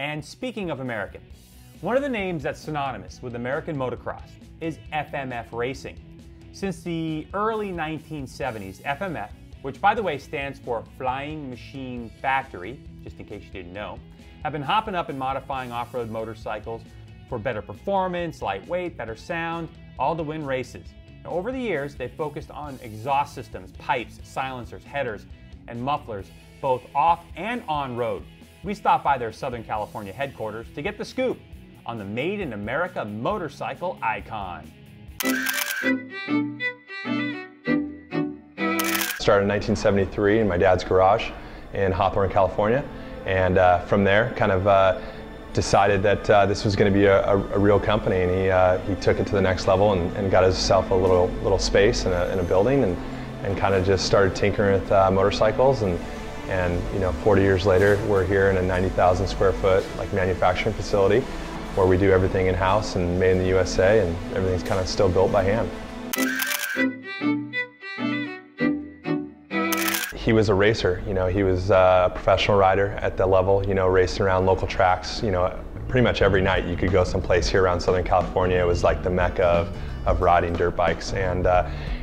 And speaking of American, one of the names that's synonymous with American motocross is FMF Racing. Since the early 1970s, FMF, which by the way stands for Flying Machine Factory, just in case you didn't know, have been hopping up and modifying off-road motorcycles for better performance, lightweight, better sound, all to win races. Now, over the years, they've focused on exhaust systems, pipes, silencers, headers, and mufflers, both off and on road. We stopped by their Southern California headquarters to get the scoop on the Made in America motorcycle icon. Started in 1973 in my dad's garage in Hawthorne, California, and from there kind of decided that this was going to be a real company, and he took it to the next level and got himself a little space in a building and kind of just started tinkering with motorcycles, and you know, 40 years later we're here in a 90,000 square foot like manufacturing facility where we do everything in-house and made in the USA, and everything's kind of still built by hand. He was a racer, you know, he was a professional rider at the level, you know, racing around local tracks, you know, pretty much every night you could go someplace here around Southern California. It was like the mecca of riding dirt bikes, and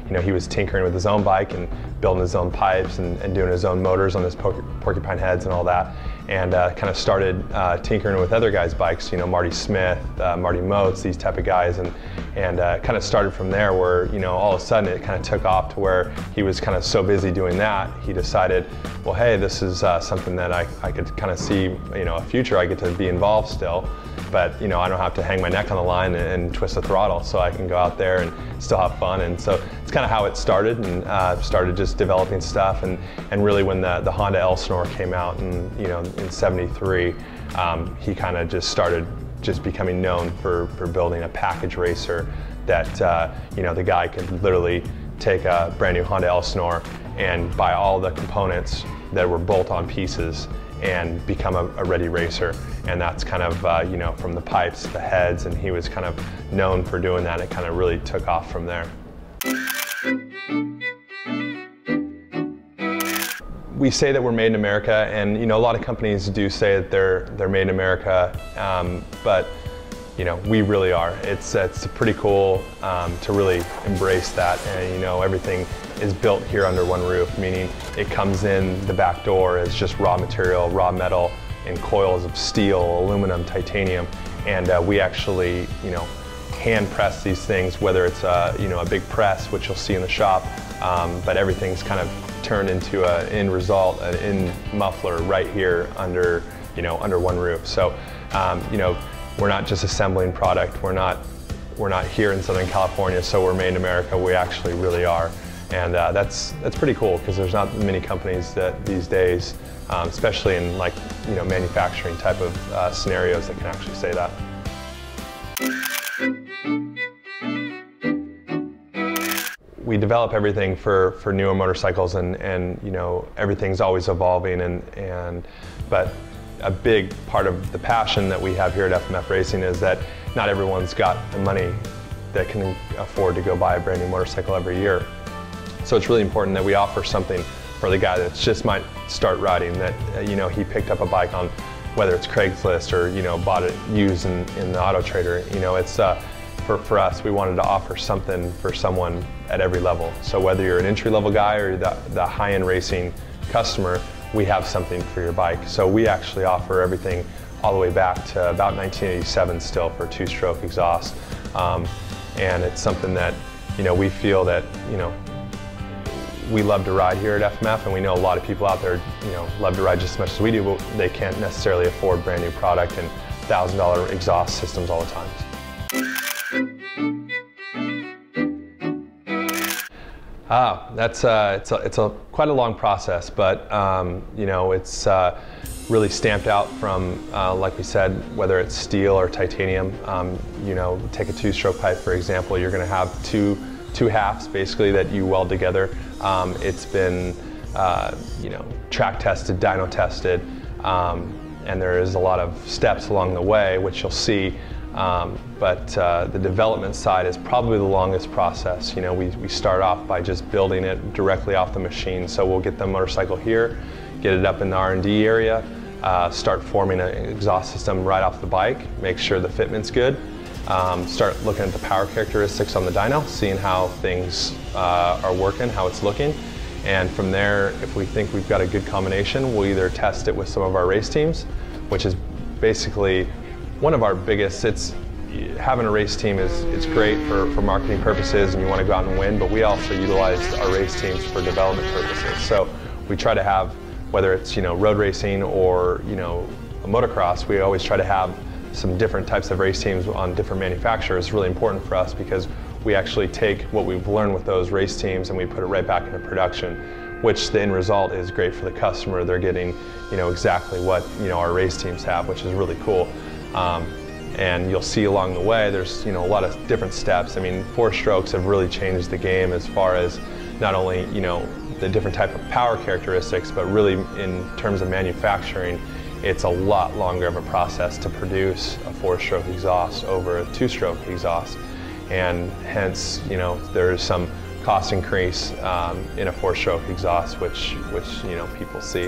you know, he was tinkering with his own bike and building his own pipes and doing his own motors on his porcupine heads and all that, and kind of started tinkering with other guys' bikes, you know, Marty Smith, Marty Motes, these type of guys, and kind of started from there where, you know, all of a sudden it kind of took off to where he was kind of so busy doing that, he decided, well, hey, this is something that I could kind of see, you know, a future. I get to be involved still, but, you know, I don't have to hang my neck on the line and twist the throttle, so I can go out there and still have fun. And so it's kind of how it started, and started just developing stuff, and really when the Honda Elsinore came out in 73, he kind of just started becoming known for building a package racer that you know, the guy could literally take a brand new Honda Elsinore and buy all the components that were bolt-on pieces and become a ready racer. And that's kind of, you know, from the pipes, the heads, and he was kind of known for doing that. It kind of really took off from there. We say that we're made in America, and, you know, a lot of companies do say that they're made in America, but, you know, we really are. It's pretty cool to really embrace that, and, you know, everything is built here under one roof, meaning it comes in the back door as just raw material, raw metal, in coils of steel, aluminum, titanium, and we actually, you know, hand press these things, whether it's you know, a big press, which you'll see in the shop, but everything's kind of turned into an end result, an end muffler right here under, you know, under one roof. So, you know, we're not just assembling product. We're not here in Southern California, so we're made in America. We actually really are. And that's pretty cool, because there's not many companies that these days, especially in, like, you know, manufacturing type of scenarios, that can actually say that. We develop everything for newer motorcycles, and you know, everything's always evolving, but a big part of the passion that we have here at FMF Racing is that not everyone's got the money that can afford to go buy a brand new motorcycle every year. So it's really important that we offer something for the guy that just might start riding, that, you know, he picked up a bike on, whether it's Craigslist or, you know, bought it used in the Auto Trader. You know, it's for us, we wanted to offer something for someone at every level. So whether you're an entry-level guy or the high-end racing customer, we have something for your bike. So we actually offer everything all the way back to about 1987 still for two-stroke exhaust. And it's something that, you know, we feel that, you know, we love to ride here at FMF, and we know a lot of people out there, you know, love to ride just as much as we do, but they can't necessarily afford brand new product and $1,000 exhaust systems all the time. It's quite a long process, but you know, it's really stamped out from, like we said, whether it's steel or titanium. You know, take a two-stroke pipe, for example. You're going to have two halves basically that you weld together. It's been you know, track tested, dyno tested, and there is a lot of steps along the way, which you'll see. But the development side is probably the longest process. You know, we start off by just building it directly off the machine. So we'll get the motorcycle here, get it up in the R&D area, start forming an exhaust system right off the bike, make sure the fitment's good, start looking at the power characteristics on the dyno, seeing how things are working, how it's looking. And from there, if we think we've got a good combination, we'll either test it with some of our race teams, which is basically one of our biggest. Having a race team it's great for marketing purposes and you want to go out and win, but we also utilize our race teams for development purposes. So we try to have, whether it's road racing or a motocross, we always try to have some different types of race teams on different manufacturers. It's really important for us because we actually take what we've learned with those race teams and we put it right back into production, which the end result is great for the customer. They're getting exactly what our race teams have, which is really cool. And you'll see along the way there's a lot of different steps. I mean, 4-strokes have really changed the game as far as not only the different type of power characteristics, but really in terms of manufacturing, it's a lot longer of a process to produce a 4-stroke exhaust over a 2-stroke exhaust. And hence, there's some cost increase in a 4-stroke exhaust, which people see.